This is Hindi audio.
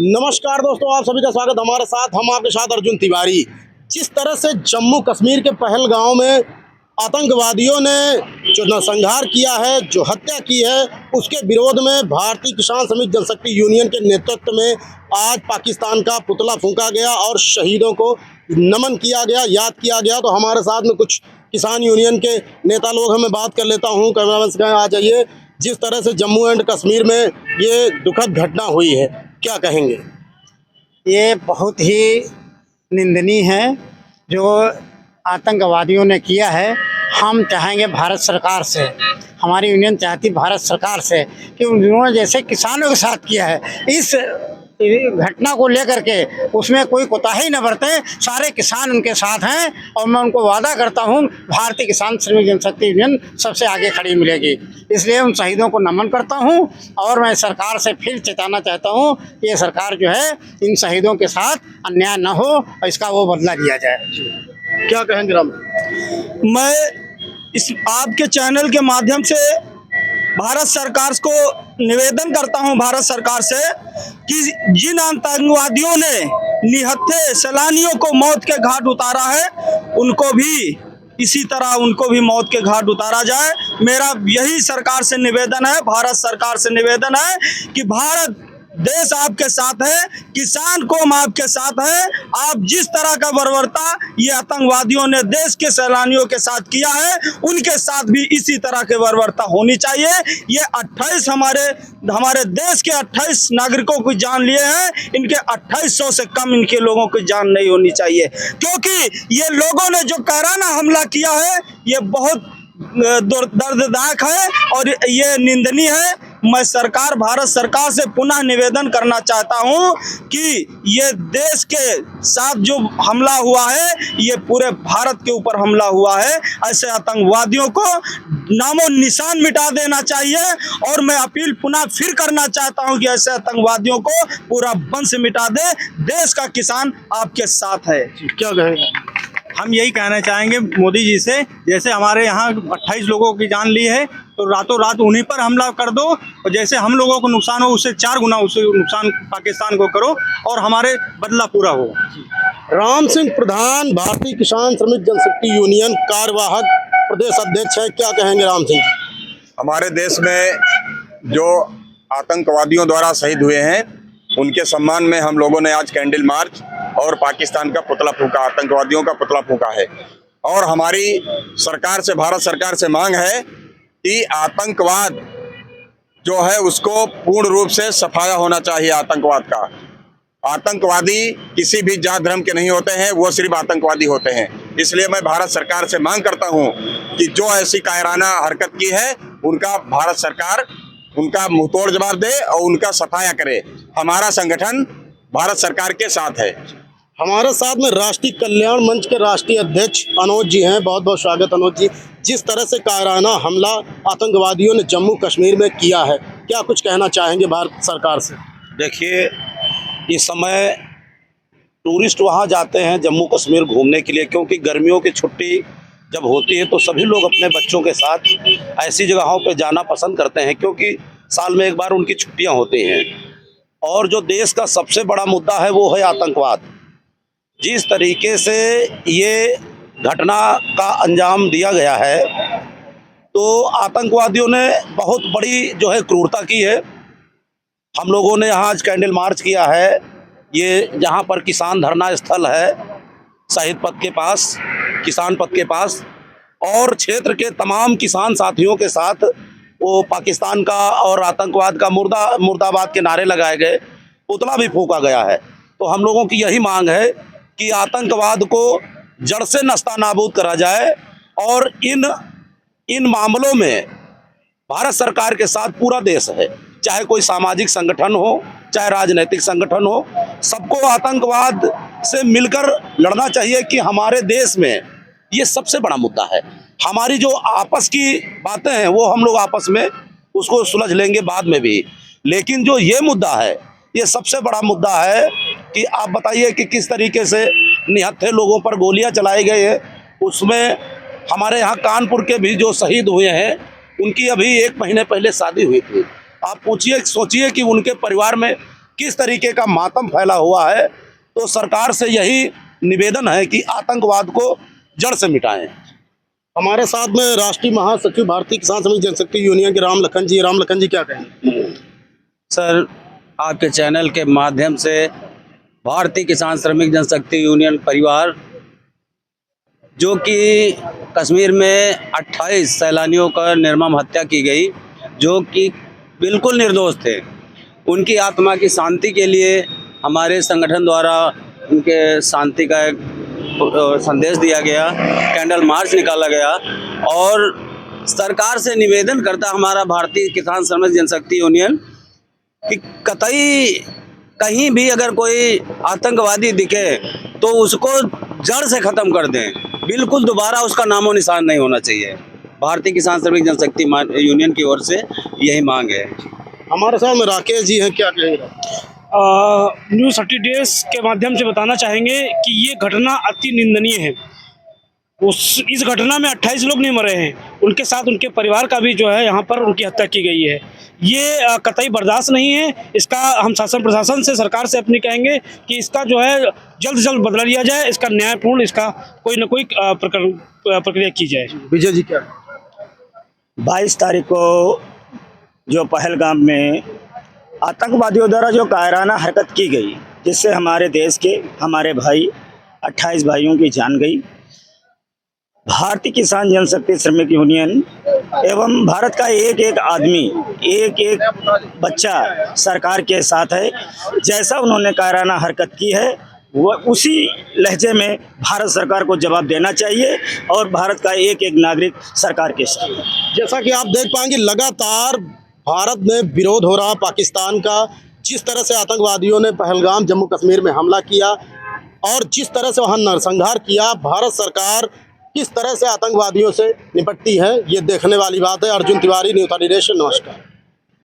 नमस्कार दोस्तों, आप सभी का स्वागत हमारे साथ। हम आपके साथ अर्जुन तिवारी। जिस तरह से जम्मू कश्मीर के पहलगांव में आतंकवादियों ने जो नरसंहार किया है, जो हत्या की है, उसके विरोध में भारतीय किसान श्रमिक जनशक्ति यूनियन के नेतृत्व में आज पाकिस्तान का पुतला फूंका गया और शहीदों को नमन किया गया, याद किया गया। तो हमारे साथ में कुछ किसान यूनियन के नेता लोग हैं, मैं बात कर लेता हूँ। कैमरामैन से आ जाइए। जिस तरह से जम्मू एंड कश्मीर में ये दुखद घटना हुई है, क्या कहेंगे? ये बहुत ही निंदनीय है जो आतंकवादियों ने किया है। हम चाहेंगे भारत सरकार से, हमारी यूनियन चाहती भारत सरकार से कि उन्होंने जैसे किसानों के साथ किया है, इस घटना को लेकर के उसमें कोई कोताही न बरते। सारे किसान उनके साथ हैं और मैं उनको वादा करता हूं भारतीय किसान श्रमिक जनशक्ति यूनियन सबसे आगे खड़ी मिलेगी। इसलिए उन शहीदों को नमन करता हूं और मैं सरकार से फिर चेताना चाहता हूं कि ये सरकार जो है इन शहीदों के साथ अन्याय न हो और इसका वो बदला लिया जाए। क्या कहेंगे राम? मैं इस आपके चैनल के माध्यम से भारत सरकार को निवेदन करता हूं, भारत सरकार से, कि जिन आतंकवादियों ने निहत्थे सैलानियों को मौत के घाट उतारा है, उनको भी इसी तरह उनको भी मौत के घाट उतारा जाए। मेरा यही सरकार से निवेदन है, भारत सरकार से निवेदन है कि भारत देश आपके साथ है, किसान कौम आपके साथ है। आप जिस तरह का बर्बरता ये आतंकवादियों ने देश के सैलानियों के साथ किया है, उनके साथ भी इसी तरह के बर्बरता होनी चाहिए। ये 28 हमारे देश के 28 नागरिकों की जान लिए हैं, इनके 2800 से कम इनके लोगों की जान नहीं होनी चाहिए, क्योंकि ये लोगों ने जो कायराना हमला किया है ये बहुत दर्दनाक है और ये निंदनीय है। मैं भारत सरकार से पुनः निवेदन करना चाहता हूं कि ये देश के साथ जो हमला हुआ है, ये पूरे भारत के ऊपर हमला हुआ है। ऐसे आतंकवादियों को नामो निशान मिटा देना चाहिए और मैं अपील पुनः फिर करना चाहता हूं कि ऐसे आतंकवादियों को पूरा वंश मिटा दे। देश का किसान आपके साथ है। क्या कहेंगे? हम यही कहना चाहेंगे मोदी जी से, जैसे हमारे यहाँ 28 लोगों की जान ली है, तो रातों रात उन्हीं पर हमला कर दो और जैसे हम लोगों को नुकसान हो उससे 4 गुना उससे नुकसान पाकिस्तान को करो और हमारे बदला पूरा हो। राम सिंह प्रधान, भारतीय किसान श्रमिक जनशक्ति यूनियन कार्यवाहक प्रदेश अध्यक्ष है, क्या कहेंगे राम सिंह? हमारे देश में जो आतंकवादियों द्वारा शहीद हुए हैं, उनके सम्मान में हम लोगों ने आज कैंडल मार्च और पाकिस्तान का पुतला फूंका, आतंकवादियों का पुतला फूंका है। और हमारी सरकार से, भारत सरकार से मांग है कि आतंकवाद जो है उसको पूर्ण रूप से सफाया होना चाहिए। आतंकवाद का, आतंकवादी किसी भी जात धर्म के नहीं होते हैं, वो सिर्फ आतंकवादी होते हैं। इसलिए मैं भारत सरकार से मांग करता हूं कि जो ऐसी कायराना हरकत की है, उनका भारत सरकार उनका मुंहतोड़ जवाब दे और उनका सफाया करे। हमारा संगठन भारत सरकार के साथ है। हमारे साथ में राष्ट्रीय कल्याण मंच के राष्ट्रीय अध्यक्ष अनुज जी हैं। बहुत बहुत स्वागत अनुज जी। जिस तरह से कायराना हमला आतंकवादियों ने जम्मू कश्मीर में किया है, क्या कुछ कहना चाहेंगे भारत सरकार से? देखिए, इस समय टूरिस्ट वहाँ जाते हैं जम्मू कश्मीर घूमने के लिए, क्योंकि गर्मियों की छुट्टी जब होती है तो सभी लोग अपने बच्चों के साथ ऐसी जगहों पर जाना पसंद करते हैं, क्योंकि साल में एक बार उनकी छुट्टियाँ होती हैं। और जो देश का सबसे बड़ा मुद्दा है वो है आतंकवाद। जिस तरीके से ये घटना का अंजाम दिया गया है, तो आतंकवादियों ने बहुत बड़ी जो है क्रूरता की है। हम लोगों ने यहाँ आज कैंडल मार्च किया है, ये जहाँ पर किसान धरना स्थल है शहीद पथ के पास, किसान पथ के पास, और क्षेत्र के तमाम किसान साथियों के साथ वो पाकिस्तान का और आतंकवाद का मुर्दाबाद के नारे लगाए गए, पुतला भी फूंका गया है। तो हम लोगों की यही मांग है कि आतंकवाद को जड़ से नस्ता नाबूद करा जाए और इन मामलों में भारत सरकार के साथ पूरा देश है। चाहे कोई सामाजिक संगठन हो, चाहे राजनीतिक संगठन हो, सबको आतंकवाद से मिलकर लड़ना चाहिए कि हमारे देश में ये सबसे बड़ा मुद्दा है। हमारी जो आपस की बातें हैं वो हम लोग आपस में उसको सुलझ लेंगे बाद में भी, लेकिन जो ये मुद्दा है ये सबसे बड़ा मुद्दा है कि आप बताइए कि किस तरीके से निहत्थे लोगों पर गोलियां चलाई गई है। उसमें हमारे यहाँ कानपुर के भी जो शहीद हुए हैं, उनकी अभी 1 महीने पहले शादी हुई थी। आप सोचिए कि उनके परिवार में किस तरीके का मातम फैला हुआ है। तो सरकार से यही निवेदन है कि आतंकवाद को जड़ से मिटाएं। हमारे साथ में राष्ट्रीय महासचिव भारतीय किसान श्रमिक जनशक्ति यूनियन के राम लखन जी। राम लखन जी, क्या कहेंगे? सर, आपके चैनल के माध्यम से भारतीय किसान श्रमिक जनशक्ति यूनियन परिवार, जो कि कश्मीर में 28 सैलानियों का निर्मम हत्या की गई, जो कि बिल्कुल निर्दोष थे, उनकी आत्मा की शांति के लिए हमारे संगठन द्वारा उनके शांति का एक संदेश दिया गया, कैंडल मार्च निकाला गया। और सरकार से निवेदन करता हमारा भारतीय किसान श्रमिक जनशक्ति यूनियन कि कतई कहीं भी अगर कोई आतंकवादी दिखे तो उसको जड़ से ख़त्म कर दें, बिल्कुल दोबारा उसका नामो निशान नहीं होना चाहिए। भारतीय किसान श्रमिक जनशक्ति यूनियन की ओर से यही मांग है। हमारे साथ में राकेश जी हैं, क्या कहेंगे? न्यूज़ 30 डेज के माध्यम से बताना चाहेंगे कि ये घटना अति निंदनीय है। इस घटना में 28 लोग नहीं मरे हैं, उनके साथ उनके परिवार का भी जो है यहाँ पर उनकी हत्या की गई है। ये कतई बर्दाश्त नहीं है। इसका हम शासन प्रशासन से, सरकार से अपनी कहेंगे कि इसका जो है जल्द से जल्द बदला लिया जाए, इसका न्यायपूर्ण, इसका कोई न कोई प्रक्रिया की जाए। विजय जी, क्या? 22 तारीख को जो पहलगाम में आतंकवादियों द्वारा जो कायराना हरकत की गई, जिससे हमारे देश के हमारे भाई 28 भाइयों की जान गई, भारतीय किसान जनशक्ति श्रमिक यूनियन एवं भारत का एक एक आदमी, एक एक बच्चा सरकार के साथ है। जैसा उन्होंने कायराना हरकत की है, वह उसी लहजे में भारत सरकार को जवाब देना चाहिए और भारत का एक एक नागरिक सरकार के साथ है। जैसा कि आप देख पाएंगे, लगातार भारत में विरोध हो रहा पाकिस्तान का। जिस तरह से आतंकवादियों ने पहलगाम जम्मू कश्मीर में हमला किया और जिस तरह से वहां नरसंहार किया, भारत सरकार किस तरह से आतंकवादियों से निपटती है, ये देखने वाली बात है। अर्जुन तिवारी, न्यूज़ 30 नमस्कार।